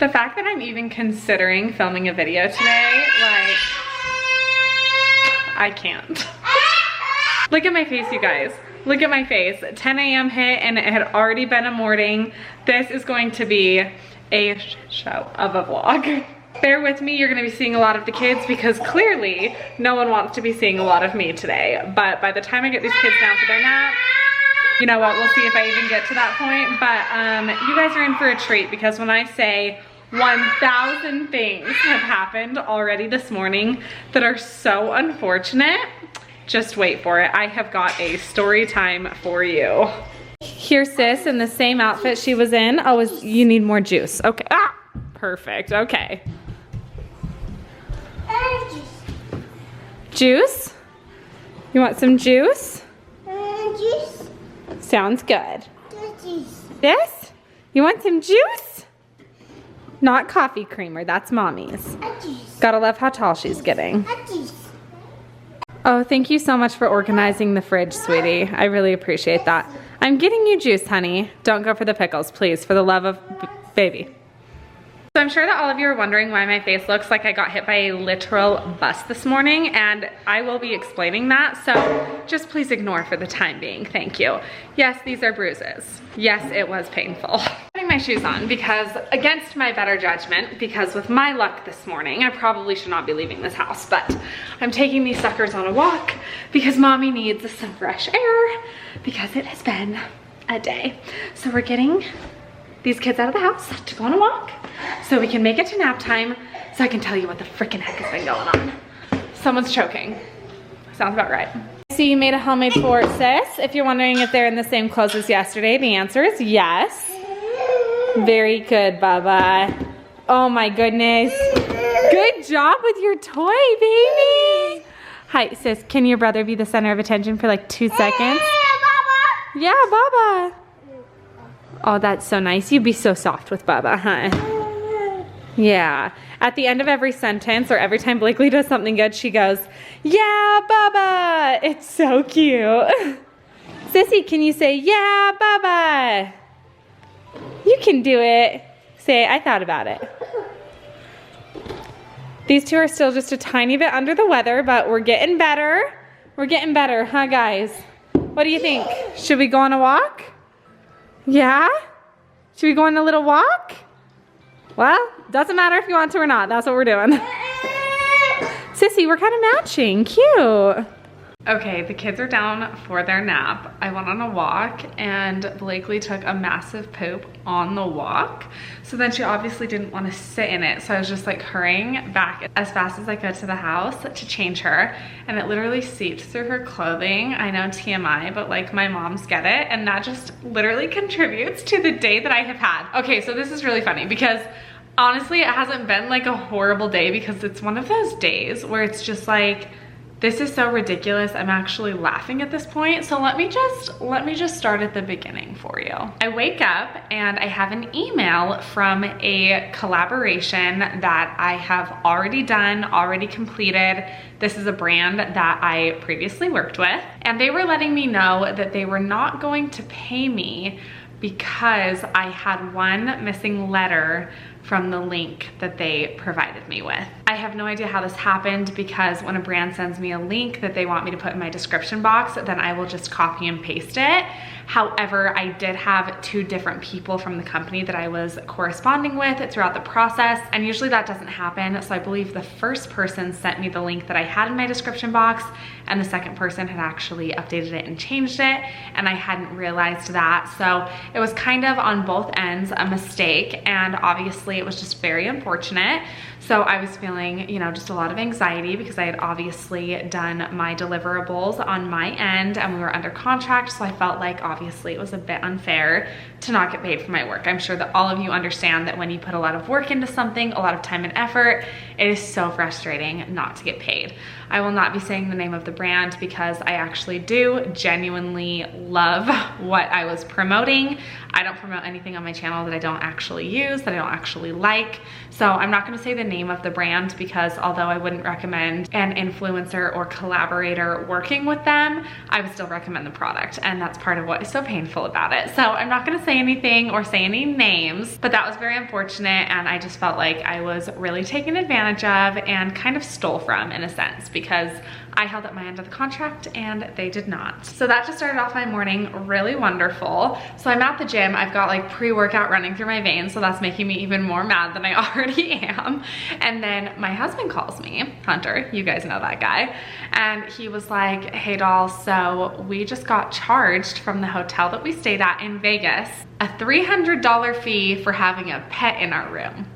The fact that I'm even considering filming a video today, like, I can't. Look at my face, you guys. Look at my face. 10 a.m. hit and it had already been a morning. This is going to be a show of a vlog. Bear with me, you're gonna be seeing a lot of the kids because clearly no one wants to be seeing a lot of me today. But by the time I get these kids down for their nap, you know what, we'll see if I even get to that point. But you guys are in for a treat because when I say 1,000 things have happened already this morning that are so unfortunate, just wait for it. I have got a story time for you. Here's sis in the same outfit she was in. Oh, you need more juice. Okay. Ah, perfect. Okay. Juice? You want some juice? Juice. Sounds good. Juice. This? You want some juice? Not coffee creamer, that's mommy's. Gotta love how tall she's getting. Oh, thank you so much for organizing the fridge, sweetie. I really appreciate that. I'm getting you juice, honey. Don't go for the pickles, please, for the love of baby. So I'm sure that all of you are wondering why my face looks like I got hit by a literal bus this morning, and I will be explaining that, so just please ignore for the time being, thank you. Yes, these are bruises. Yes, it was painful. I'm putting my shoes on because against my better judgment, because with my luck this morning, I probably should not be leaving this house, but I'm taking these suckers on a walk because mommy needs some fresh air because it has been a day. So we're getting these kids out of the house to go on a walk so we can make it to nap time so I can tell you what the freaking heck has been going on. Someone's choking. Sounds about right. So you made a homemade fort, sis. If you're wondering if they're in the same clothes as yesterday, the answer is yes. Very good, Bubba. Oh my goodness. Good job with your toy, baby. Hi, sis. Can your brother be the center of attention for like 2 seconds? Yeah, Bubba. Oh, that's so nice. You'd be so soft with Bubba, huh? Yeah. At the end of every sentence or every time Blakely does something good, she goes, yeah, Bubba. It's so cute. Sissy, can you say, yeah, Bubba? You can do it. Say, I thought about it. These two are still just a tiny bit under the weather, but we're getting better. We're getting better, huh, guys? What do you think? Should we go on a walk? Yeah? Should we go on a little walk? Well, doesn't matter if you want to or not. That's what we're doing. Sissy, we're kind of matching. Cute. Okay, the kids are down for their nap. I went on a walk and Blakely took a massive poop on the walk. So then she obviously didn't want to sit in it. So I was just like hurrying back as fast as I could to the house to change her. And it literally seeped through her clothing. I know TMI, but like my moms get it. And that just literally contributes to the day that I have had. Okay, so this is really funny because honestly, it hasn't been like a horrible day because it's one of those days where it's just like, this is so ridiculous. I'm actually laughing at this point. So let me just start at the beginning for you. I wake up and I have an email from a collaboration that I have already done, already completed. This is a brand that I previously worked with, and they were letting me know that they were not going to pay me because I had one missing letter from the link that they provided me with. I have no idea how this happened because when a brand sends me a link that they want me to put in my description box, then I will just copy and paste it. However, I did have 2 different people from the company that I was corresponding with throughout the process, and usually that doesn't happen. So I believe the first person sent me the link that I had in my description box, and the second person had actually updated it and changed it, and I hadn't realized that. So it was kind of on both ends a mistake, and obviously it was just very unfortunate. So I was feeling, you know, just a lot of anxiety because I had obviously done my deliverables on my end and we were under contract. So I felt like obviously it was a bit unfair to not get paid for my work. I'm sure that all of you understand that when you put a lot of work into something, a lot of time and effort, it is so frustrating not to get paid. I will not be saying the name of the brand because I actually do genuinely love what I was promoting. I don't promote anything on my channel that I don't actually use, that I don't actually actually like. So I'm not gonna say the name of the brand because although I wouldn't recommend an influencer or collaborator working with them, I would still recommend the product, and that's part of what is so painful about it. So I'm not gonna say anything or say any names, but that was very unfortunate, and I just felt like I was really taken advantage of and kind of stole from in a sense, because I held up my end of the contract and they did not. So that just started off my morning really wonderful. So I'm at the gym. I've got like pre-workout running through my veins, so that's making me even more mad than I already am. And then my husband calls me, Hunter, you guys know that guy. And he was like, hey doll, so we just got charged from the hotel that we stayed at in Vegas, a $300 fee for having a pet in our room.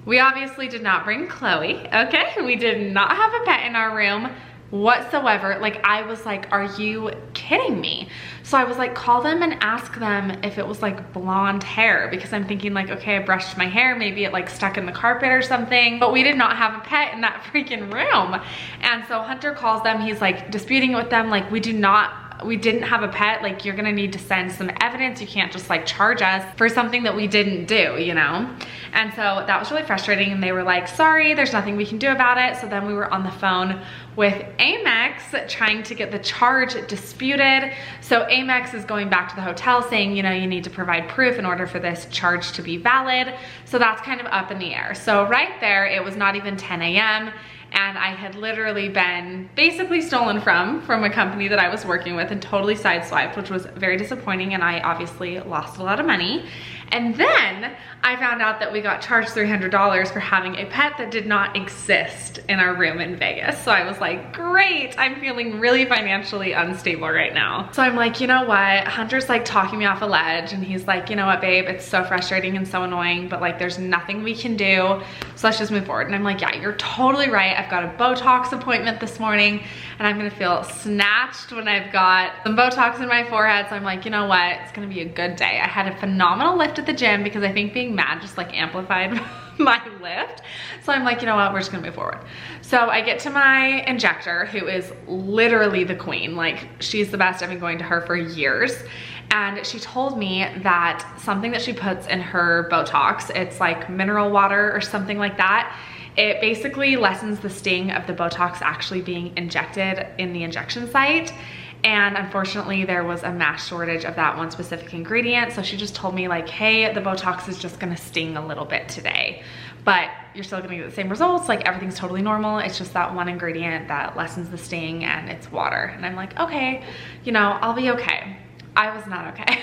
We obviously did not bring Chloe, okay? We did not have a pet in our room whatsoever. Like, I was like, are you kidding me? So I was like, call them and ask them if it was like blonde hair, because I'm thinking like, okay, I brushed my hair, maybe it like stuck in the carpet or something, but we did not have a pet in that freaking room. And so Hunter calls them, he's like disputing it with them, like, we didn't have a pet, like you're gonna need to send some evidence. You can't just like charge us for something that we didn't do, you know? And so that was really frustrating, and they were like, sorry, there's nothing we can do about it. So then we were on the phone with Amex trying to get the charge disputed. So Amex is going back to the hotel saying, you know, you need to provide proof in order for this charge to be valid. So that's kind of up in the air. So right there, it was not even 10 a.m. and I had literally been basically stolen from a company that I was working with and totally sideswiped, which was very disappointing, and I obviously lost a lot of money. And then I found out that we got charged $300 for having a pet that did not exist in our room in Vegas. So I was like, great, I'm feeling really financially unstable right now. So I'm like, you know what? Hunter's like talking me off a ledge, and he's like, you know what, babe, it's so frustrating and so annoying, but like there's nothing we can do. So let's just move forward. And I'm like, yeah, you're totally right. I've got a Botox appointment this morning, and I'm gonna feel snatched when I've got some Botox in my forehead. So I'm like, you know what? It's gonna be a good day. I had a phenomenal lift at the gym because I think being mad just like amplified my lift. So I'm like, you know what? We're just gonna move forward. So I get to my injector, who is literally the queen. Like, she's the best. I've been going to her for years. And she told me that something that she puts in her Botox, it's like mineral water or something like that. It basically lessens the sting of the Botox actually being injected in the injection site. And unfortunately, there was a mass shortage of that one specific ingredient. So she just told me like, hey, the Botox is just gonna sting a little bit today, but you're still gonna get the same results. Like, everything's totally normal. It's just that one ingredient that lessens the sting, and it's water. And I'm like, okay, you know, I'll be okay. I was not okay.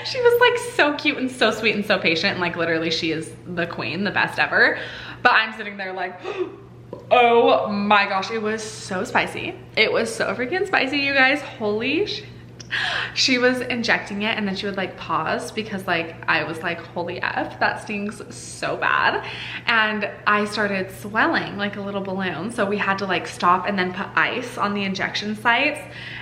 She was like so cute and so sweet and so patient, and like literally she is the queen, the best ever. But I'm sitting there like, oh my gosh, it was so spicy. It was so freaking spicy, you guys. Holy shit. She was injecting it, and then she would like pause because like I was like, holy F, that stings so bad. And I started swelling like a little balloon. So we had to like stop and then put ice on the injection sites.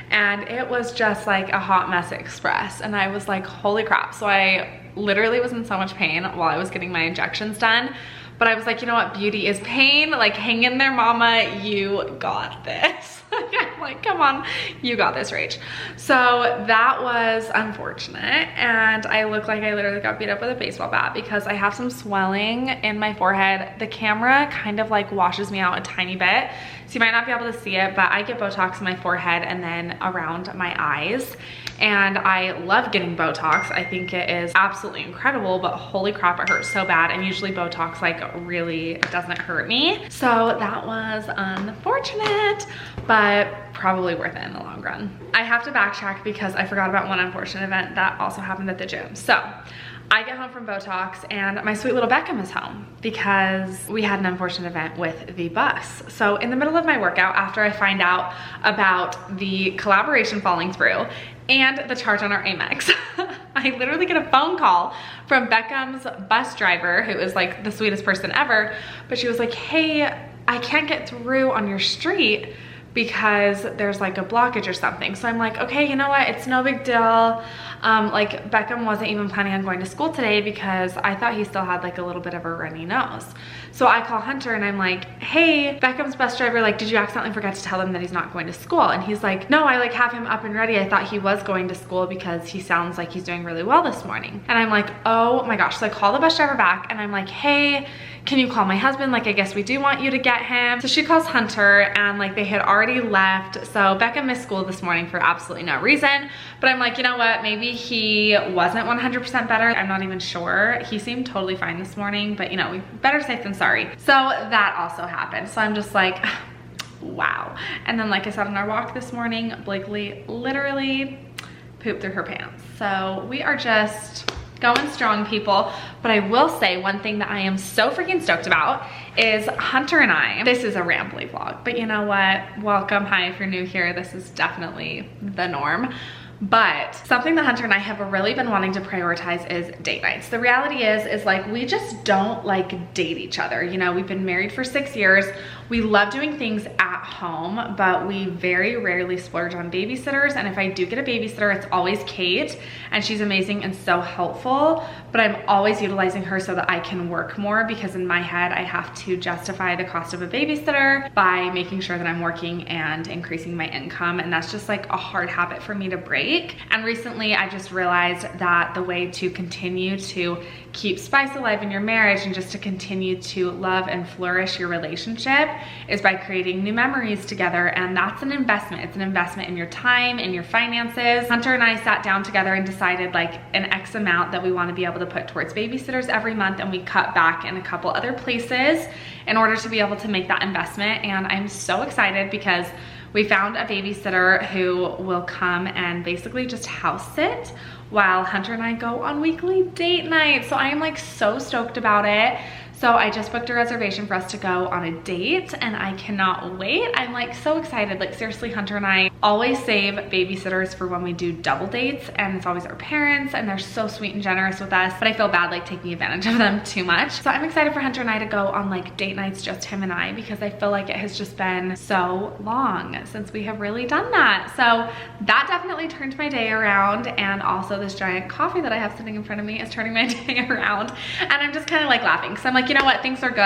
And it was just like a hot mess express. And I was like, holy crap. So I literally was in so much pain while I was getting my injections done. But I was like, you know what? Beauty is pain. Like, hang in there, mama. You got this. I'm like, come on. You got this, Rach. So that was unfortunate. And I look like I literally got beat up with a baseball bat because I have some swelling in my forehead. The camera kind of like washes me out a tiny bit, so you might not be able to see it, but I get Botox in my forehead and then around my eyes. And I love getting Botox. I think it is absolutely incredible, but holy crap, it hurts so bad. And usually Botox like really doesn't hurt me. So that was unfortunate, but probably worth it in the long run. I have to backtrack because I forgot about one unfortunate event that also happened at the gym. So I get home from Botox, and my sweet little Beckham is home because we had an unfortunate event with the bus. So in the middle of my workout, after I find out about the collaboration falling through and the charge on our Amex, I literally get a phone call from Beckham's bus driver, who is like the sweetest person ever. But she was like, hey, I can't get through on your street because there's like a blockage or something. So I'm like, okay, you know what? It's no big deal. Like Beckham wasn't even planning on going to school today because I thought he still had like a little bit of a runny nose. So I call Hunter and I'm like, hey, Beckham's bus driver, like, did you accidentally forget to tell him that he's not going to school? And he's like, no, I like have him up and ready. I thought he was going to school because he sounds like he's doing really well this morning. And I'm like, oh my gosh. So I call the bus driver back and I'm like, hey, can you call my husband? Like, I guess we do want you to get him. So she calls Hunter and like they had already left. So Beckham missed school this morning for absolutely no reason. But I'm like, you know what? Maybe he wasn't 100% better. I'm not even sure. He seemed totally fine this morning, but you know, we better safe than sorry. So that also happened. So I'm just like, wow. And then like I said on our walk this morning, Blakely literally pooped through her pants. So we are just going strong, people. But I will say one thing that I am so freaking stoked about is Hunter and I, this is a rambly vlog, but you know what? Welcome. Hi, if you're new here, this is definitely the norm. But something that Hunter and I have really been wanting to prioritize is date nights. The reality is like we just don't like date each other. You know, we've been married for 6 years. We love doing things at home, but we very rarely splurge on babysitters. And if I do get a babysitter, it's always Kate, and she's amazing and so helpful. But I'm always utilizing her so that I can work more, because in my head, I have to justify the cost of a babysitter by making sure that I'm working and increasing my income. And that's just like a hard habit for me to break. And recently I just realized that the way to continue to keep spice alive in your marriage and just to continue to love and flourish your relationship is by creating new memories together. And that's an investment. It's an investment in your time, in your finances. Hunter and I sat down together and decided like an X amount that we want to be able to put towards babysitters every month, and we cut back in a couple other places in order to be able to make that investment. And I'm so excited because we found a babysitter who will come and basically just house sit while Hunter and I go on weekly date nights. So I am like so stoked about it. So I just booked a reservation for us to go on a date and I cannot wait. I'm like so excited. Like seriously, Hunter and I always save babysitters for when we do double dates, and it's always our parents, and they're so sweet and generous with us, but I feel bad like taking advantage of them too much. So I'm excited for Hunter and I to go on like date nights, just him and I, because I feel like it has just been so long since we have really done that. So that definitely turned my day around, and also this giant coffee that I have sitting in front of me is turning my day around. And I'm just kind of like laughing. So I'm like, you know what, things are good.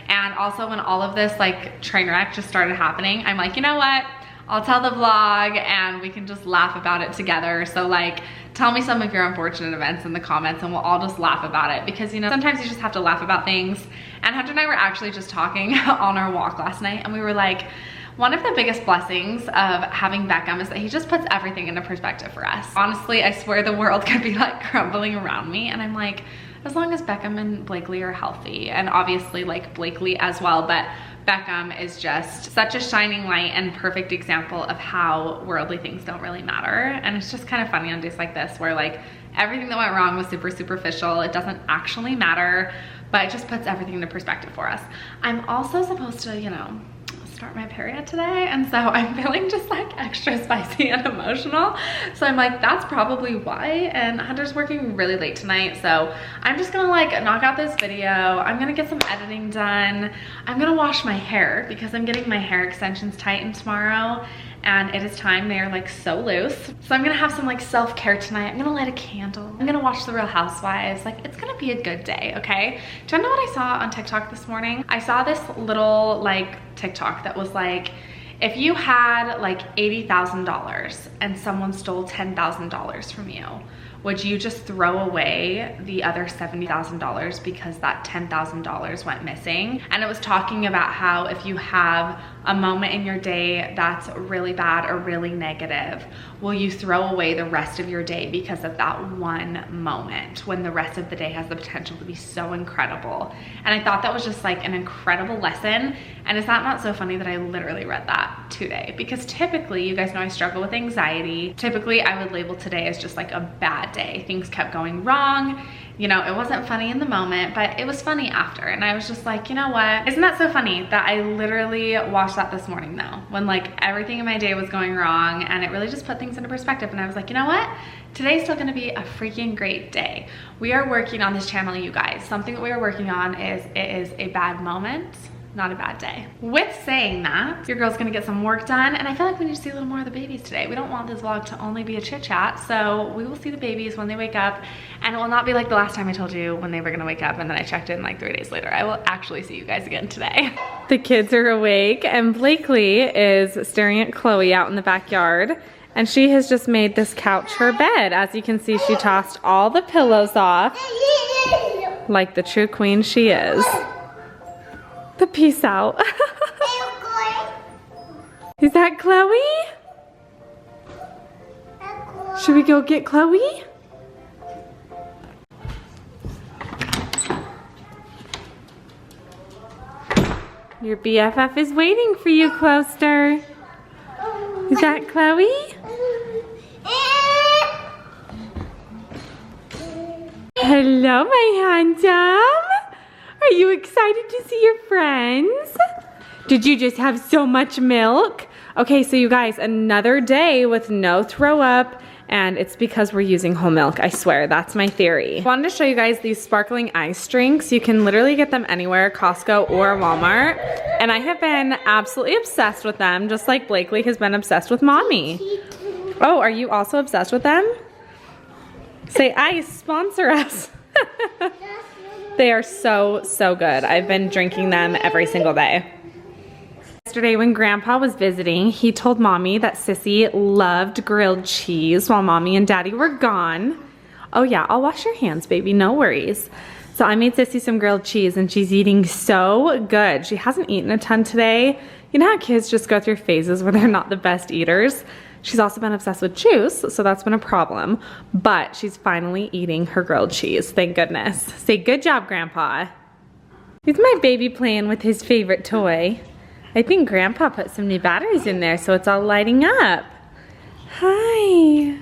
And also when all of this like train wreck just started happening, I'm like, you know what, I'll tell the vlog and we can just laugh about it together. So like, tell me some of your unfortunate events in the comments and we'll all just laugh about it, because you know, sometimes you just have to laugh about things. And Hunter and I were actually just talking on our walk last night, and we were like, one of the biggest blessings of having Beckham is that he just puts everything into perspective for us. Honestly, I swear the world could be like crumbling around me, and I'm like, as long as Beckham and Blakely are healthy, and obviously like Blakely as well, but Beckham is just such a shining light and perfect example of how worldly things don't really matter. And it's just kind of funny on days like this where like everything that went wrong was super superficial. It doesn't actually matter, but it just puts everything into perspective for us. I'm also supposed to, you know, start my period today, and so I'm feeling just like extra spicy and emotional. So I'm like, that's probably why. And Hunter's working really late tonight, so I'm just gonna like knock out this video. I'm gonna get some editing done. I'm gonna wash my hair because I'm getting my hair extensions tightened tomorrow, and it is time. They are like so loose. So I'm gonna have some like self-care tonight. I'm gonna light a candle. I'm gonna watch The Real Housewives. Like, it's gonna be a good day, okay? Do you know what I saw on TikTok this morning? I saw this little like TikTok that was like, if you had like $80,000 and someone stole $10,000 from you, would you just throw away the other $70,000 because that $10,000 went missing? And it was talking about how if you have a moment in your day that's really bad or really negative, will you throw away the rest of your day because of that one moment, when the rest of the day has the potential to be so incredible? And I thought that was just like an incredible lesson. And is that not so funny that I literally read that today? Because typically, you guys know I struggle with anxiety. Typically, I would label today as just like a bad day. Things kept going wrong. You know, it wasn't funny in the moment, but it was funny after. And I was just like, you know what? Isn't that so funny that I literally watched that this morning though, when like everything in my day was going wrong, and it really just put things into perspective. And I was like, you know what? Today's still gonna be a freaking great day. We are working on this channel, you guys. Something that we are working on is, it is a bad moment not a bad day. With saying that, your girl's gonna get some work done, and I feel like we need to see a little more of the babies today. We don't want this vlog to only be a chit chat, so we will see the babies when they wake up, and it will not be like the last time I told you when they were gonna wake up and then I checked in like 3 days later. I will actually see you guys again today. The kids are awake, and Blakely is staring at Chloe out in the backyard, and she has just made this couch her bed. As you can see, she tossed all the pillows off like the true queen she is. The peace out. Is that Chloe? Should we go get Chloe? Your BFF is waiting for you, Closter. Is that Chloe? Hello, my handsome. Are you excited to see your friends? Did you just have so much milk? Okay, so you guys, another day with no throw up, and it's because we're using whole milk, I swear, that's my theory. I wanted to show you guys these sparkling ice drinks. You can literally get them anywhere, Costco or Walmart, and I have been absolutely obsessed with them, just like Blakely has been obsessed with mommy. Oh, are you also obsessed with them? Say ice, sponsor us. They are so, so good. I've been drinking them every single day. Yesterday when Grandpa was visiting, he told Mommy that Sissy loved grilled cheese while Mommy and Daddy were gone. Oh yeah, I'll wash your hands, baby, no worries. So I made Sissy some grilled cheese and she's eating so good. She hasn't eaten a ton today. You know how kids just go through phases where they're not the best eaters? She's also been obsessed with juice, so that's been a problem. But she's finally eating her grilled cheese, thank goodness. Say good job, Grandpa. Here's my baby playing with his favorite toy. I think Grandpa put some new batteries in there, so it's all lighting up. Hi,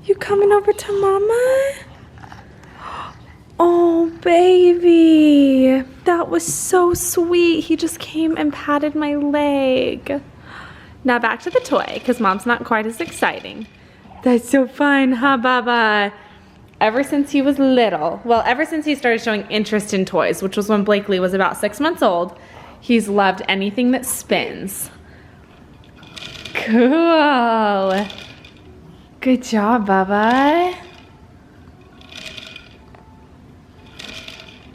you coming over to Mama? Oh, baby, that was so sweet. He just came and patted my leg. Now back to the toy, because Mom's not quite as exciting. That's so fun, huh, Baba? Ever since he was little, well, ever since he started showing interest in toys, which was when Blakely was about 6 months old, he's loved anything that spins. Cool. Good job, Baba.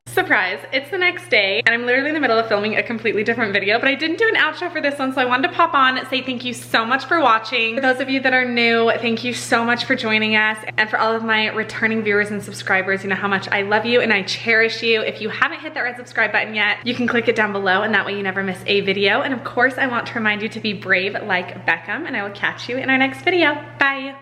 Surprise, it's the next day and I'm literally in the middle of filming a completely different video, but I didn't do an outro for this one, so I wanted to pop on and say thank you so much for watching. For those of you that are new, thank you so much for joining us, and for all of my returning viewers and subscribers, you know how much I love you and I cherish you. If you haven't hit that red subscribe button yet, you can click it down below and that way you never miss a video. And of course, I want to remind you to be brave like Beckham, and I will catch you in our next video. Bye.